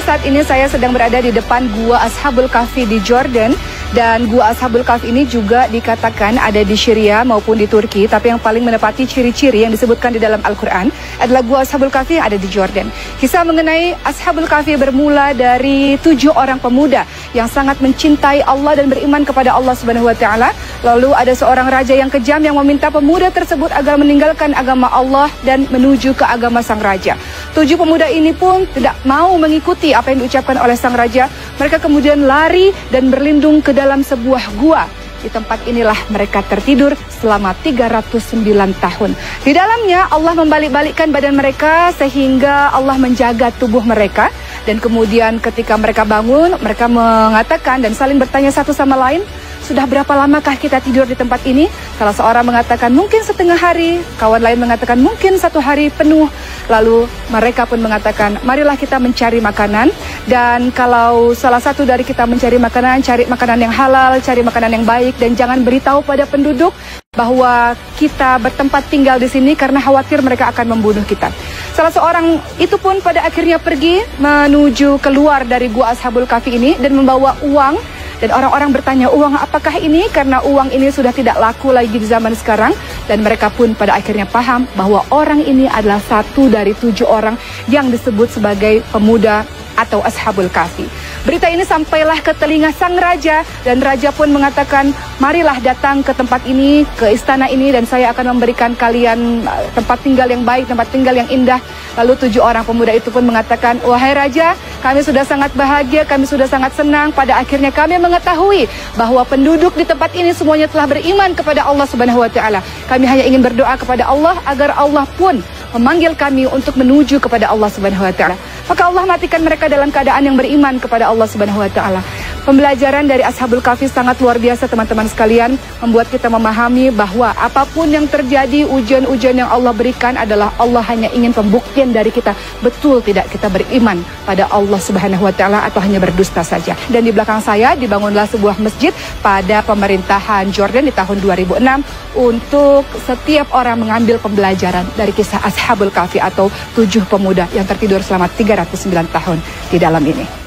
Saat ini saya sedang berada di depan Gua Ashabul Kahfi di Jordan. Dan Gua Ashabul Kahfi ini juga dikatakan ada di Syria maupun di Turki. Tapi yang paling menepati ciri-ciri yang disebutkan di dalam Al-Quran adalah Gua Ashabul Kahfi yang ada di Jordan. Kisah mengenai Ashabul Kahfi bermula dari 7 orang pemuda yang sangat mencintai Allah dan beriman kepada Allah Subhanahu wa Ta'ala. Lalu ada seorang raja yang kejam yang meminta pemuda tersebut agar meninggalkan agama Allah dan menuju ke agama sang raja. 7 pemuda ini pun tidak mau mengikuti apa yang diucapkan oleh sang raja. Mereka kemudian lari dan berlindung ke dalam sebuah gua. Di tempat inilah mereka tertidur selama 309 tahun. Di dalamnya Allah membalik-balikkan badan mereka sehingga Allah menjaga tubuh mereka. Dan kemudian ketika mereka bangun, mereka mengatakan dan saling bertanya satu sama lain, sudah berapa lamakah kita tidur di tempat ini? Salah seorang mengatakan mungkin setengah hari, kawan lain mengatakan mungkin 1 hari penuh. Lalu mereka pun mengatakan, marilah kita mencari makanan. Dan kalau salah satu dari kita mencari makanan, cari makanan yang halal, cari makanan yang baik. Dan jangan beritahu pada penduduk bahwa kita bertempat tinggal di sini karena khawatir mereka akan membunuh kita. Salah seorang itu pun pada akhirnya pergi menuju keluar dari Gua Ashabul Kahfi ini dan membawa uang. Dan orang-orang bertanya, uang apakah ini? Karena uang ini sudah tidak laku lagi di zaman sekarang. Dan mereka pun pada akhirnya paham bahwa orang ini adalah satu dari 7 orang yang disebut sebagai pemuda atau Ashabul Kahfi. Berita ini sampailah ke telinga sang raja. Dan raja pun mengatakan, marilah datang ke tempat ini, ke istana ini. Dan saya akan memberikan kalian tempat tinggal yang baik, tempat tinggal yang indah. Lalu 7 orang pemuda itu pun mengatakan, wahai raja, kami sudah sangat bahagia, kami sudah sangat senang. Pada akhirnya kami mengetahui bahwa penduduk di tempat ini semuanya telah beriman kepada Allah Subhanahu wa Ta'ala. Kami hanya ingin berdoa kepada Allah agar Allah pun memanggil kami untuk menuju kepada Allah Subhanahu wa Ta'ala. Maka Allah matikan mereka dalam keadaan yang beriman kepada Allah Subhanahu wa Ta'ala. Pembelajaran dari Ashabul Kahfi sangat luar biasa teman-teman sekalian, membuat kita memahami bahwa apapun yang terjadi, ujian-ujian yang Allah berikan adalah Allah hanya ingin pembuktian dari kita, betul tidak kita beriman pada Allah Subhanahu wa Ta'ala atau hanya berdusta saja. Dan di belakang saya dibangunlah sebuah masjid pada pemerintahan Jordan di tahun 2006 untuk setiap orang mengambil pembelajaran dari kisah Ashabul Kahfi atau 7 pemuda yang tertidur selama 309 tahun di dalam ini.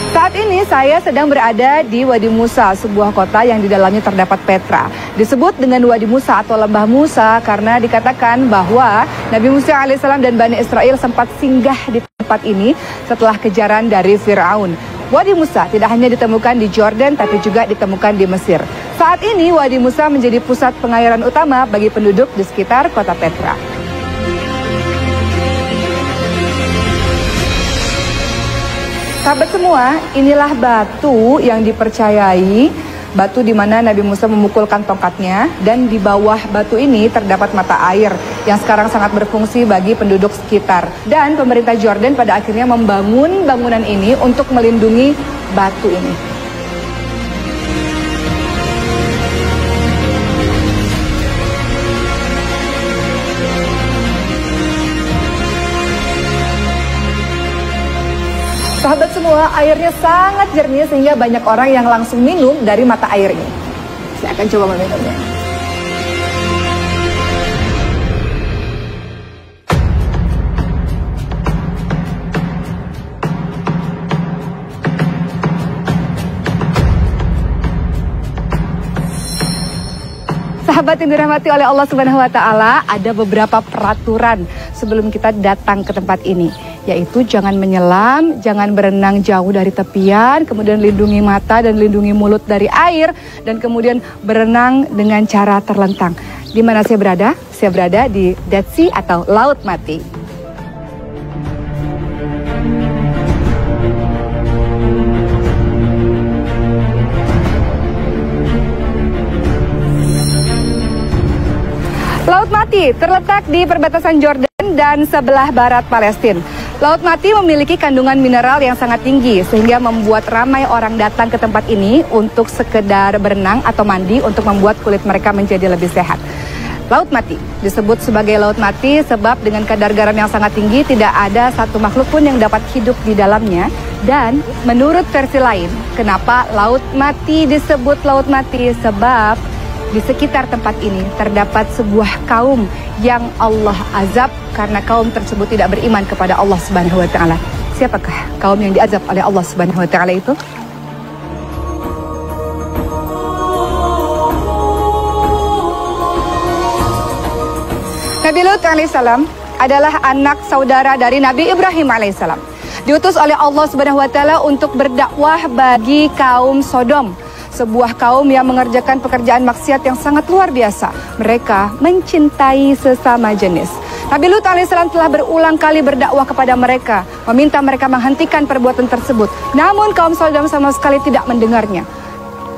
Saat ini saya sedang berada di Wadi Musa, sebuah kota yang di dalamnya terdapat Petra. Disebut dengan Wadi Musa atau Lembah Musa karena dikatakan bahwa Nabi Musa alaihissalam dan Bani Israel sempat singgah di tempat ini setelah kejaran dari Fir'aun. Wadi Musa tidak hanya ditemukan di Jordan tapi juga ditemukan di Mesir. Saat ini Wadi Musa menjadi pusat pengairan utama bagi penduduk di sekitar kota Petra. Sahabat semua, inilah batu yang dipercayai, batu di mana Nabi Musa memukulkan tongkatnya, dan di bawah batu ini terdapat mata air yang sekarang sangat berfungsi bagi penduduk sekitar. Dan pemerintah Jordan pada akhirnya membangun bangunan ini untuk melindungi batu ini. Sahabat semua, airnya sangat jernih sehingga banyak orang yang langsung minum dari mata air ini. Saya akan coba meminumnya. Sahabat yang dirahmati oleh Allah Subhanahu wa Ta'ala, ada beberapa peraturan sebelum kita datang ke tempat ini. Yaitu jangan menyelam, jangan berenang jauh dari tepian, kemudian lindungi mata dan lindungi mulut dari air, dan kemudian berenang dengan cara terlentang. Di mana saya berada? Saya berada di Dead Sea atau Laut Mati. Laut Mati terletak di perbatasan Jordan dan sebelah barat Palestina. Laut Mati memiliki kandungan mineral yang sangat tinggi sehingga membuat ramai orang datang ke tempat ini untuk sekedar berenang atau mandi untuk membuat kulit mereka menjadi lebih sehat. Laut Mati disebut sebagai Laut Mati sebab dengan kadar garam yang sangat tinggi tidak ada satu makhluk pun yang dapat hidup di dalamnya. Dan menurut versi lain, kenapa Laut Mati disebut Laut Mati? Sebab di sekitar tempat ini terdapat sebuah kaum yang Allah azab karena kaum tersebut tidak beriman kepada Allah Subhanahu wa taala. Siapakah kaum yang diazab oleh Allah Subhanahu wa taala itu? Nabi Lut alaihissalam adalah anak saudara dari Nabi Ibrahim alaihissalam. Diutus oleh Allah Subhanahu wa taala untuk berdakwah bagi kaum Sodom, sebuah kaum yang mengerjakan pekerjaan maksiat yang sangat luar biasa. Mereka mencintai sesama jenis. Nabi Lut alaihissalam telah berulang kali berdakwah kepada mereka, meminta mereka menghentikan perbuatan tersebut. Namun kaum Sodom sama sekali tidak mendengarnya.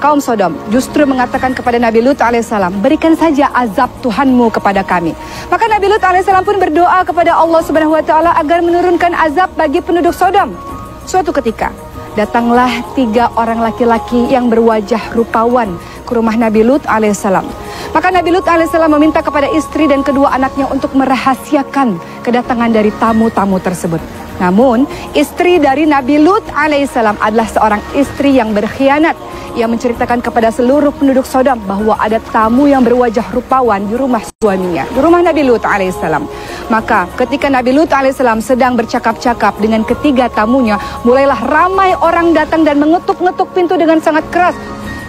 Kaum Sodom justru mengatakan kepada Nabi Lut alaihissalam, berikan saja azab Tuhanmu kepada kami. Maka Nabi Lut alaihissalam pun berdoa kepada Allah Subhanahu wa taala agar menurunkan azab bagi penduduk Sodom. Suatu ketika datanglah 3 orang laki-laki yang berwajah rupawan ke rumah Nabi Lut alaihissalam. Maka Nabi Lut alaihissalam meminta kepada istri dan kedua anaknya untuk merahasiakan kedatangan dari tamu-tamu tersebut. Namun istri dari Nabi Lut alaihissalam adalah seorang istri yang berkhianat. Ia menceritakan kepada seluruh penduduk Sodom bahwa ada tamu yang berwajah rupawan di rumah suaminya, di rumah Nabi Lut alaihissalam. Maka ketika Nabi Lut alaihissalam sedang bercakap-cakap dengan ketiga tamunya, mulailah ramai orang datang dan mengetuk-ngetuk pintu dengan sangat keras.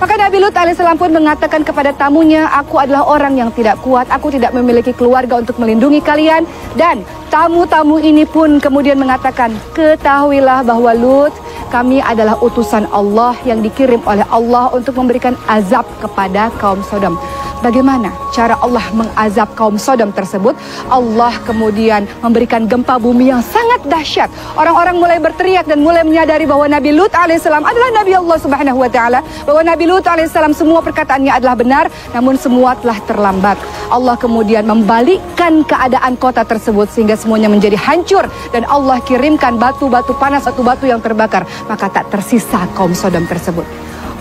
Maka Nabi Lut alaihissalam pun mengatakan kepada tamunya, aku adalah orang yang tidak kuat, aku tidak memiliki keluarga untuk melindungi kalian. Dan tamu-tamu ini pun kemudian mengatakan, ketahuilah bahwa Lut, kami adalah utusan Allah yang dikirim oleh Allah untuk memberikan azab kepada kaum Sodom. Bagaimana cara Allah mengazab kaum Sodom tersebut? Allah kemudian memberikan gempa bumi yang sangat dahsyat. Orang-orang mulai berteriak dan mulai menyadari bahwa Nabi Lut alaihissalam adalah Nabi Allah Subhanahu wa taala, bahwa Nabi Lut alaihissalam semua perkataannya adalah benar, namun semua telah terlambat. Allah kemudian membalikkan keadaan kota tersebut sehingga semuanya menjadi hancur dan Allah kirimkan batu-batu panas, batu-batu yang terbakar, maka tak tersisa kaum Sodom tersebut.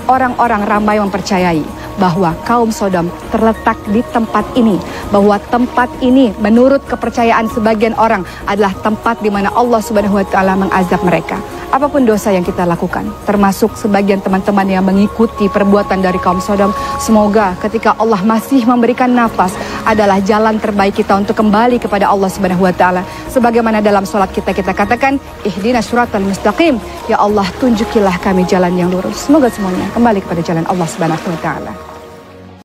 Orang-orang ramai mempercayai bahwa kaum Sodom terletak di tempat ini, bahwa tempat ini menurut kepercayaan sebagian orang adalah tempat di mana Allah Subhanahu wa taala mengazab mereka. Apapun dosa yang kita lakukan, termasuk sebagian teman-teman yang mengikuti perbuatan dari kaum Sodom, semoga ketika Allah masih memberikan nafas adalah jalan terbaik kita untuk kembali kepada Allah Subhanahu wa taala. Sebagaimana dalam salat kita katakan, ihdinas siratal mustaqim, ya Allah tunjukilah kami jalan yang lurus. Semoga semuanya kembali kepada jalan Allah Subhanahu wa taala.